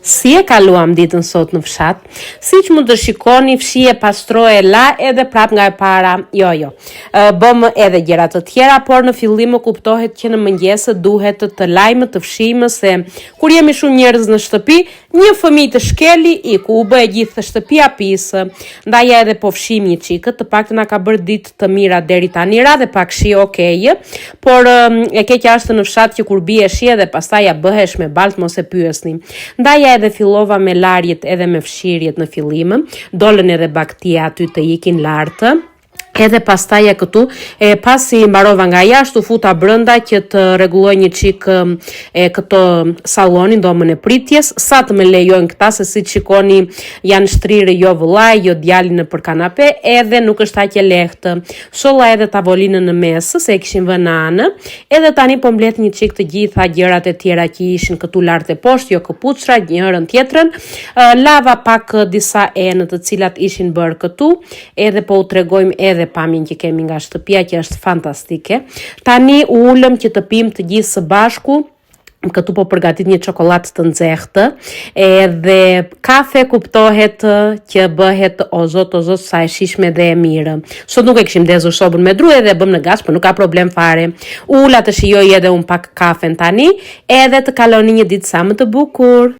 Si e kaluam ditën sot në fshat? Siç mund të shikoni, fshije pastroje la edhe prap nga e para. Jo. Bëm edhe gjëra të tjera, por në fillim më kuptohet që në mëngjes duhet të lajmë të fshijmë se kur jemi shumë njerëz në shtëpi, një fëmijë të shkeli iku u bë e gjithë shtëpia pisë. Ndaj edhe po fshim një çikë, të paktën na ka bërë ditë të mira deri tani, ra dhe pak shi okej, por e keqja është në fshat që kur bie shi dhe pastaj ja bëhesh me balt mos e pyesni. Ndaj edhe fillova me larjet edhe me fshirjet në fillim, dolën edhe baktia aty të ikin lartë. Edhe pastaj këtu, pasi mbarova nga jashtë, u futa brenda që të rregulloj një çik këto sallonin, domën e pritjes, sa të më lejojnë këta, se si shikoni janë shtrirë jo vëllai, jo djali në për kanape, edhe nuk është aq e lehtë. Sholla edhe tavolinën në mes, se e kishin vënë në anë, edhe tani po mbledh një çik të gjitha gjërat e tjera që ishin këtu lart e poshtë, jo këpuçra, njërin tjetrën. Lava pak disa enë të cilat ishin bërë këtu, edhe po u tregojmë edhe pamin që kemi nga shtëpia që është fantastike. Tani ulëm që të pim të gjithë së bashku. Këtu po përgatit një çokoladë të nxehtë, edhe kafe kuptohet që bëhet o zot sa e shishme dhe e mirë. Sot nuk e kishim ndezur sobën me dru edhe bëm në gaz, por nuk ka problem fare. Ula të shijoj edhe un pak kafen tani, edhe të kaloni një ditë sa më të bukur.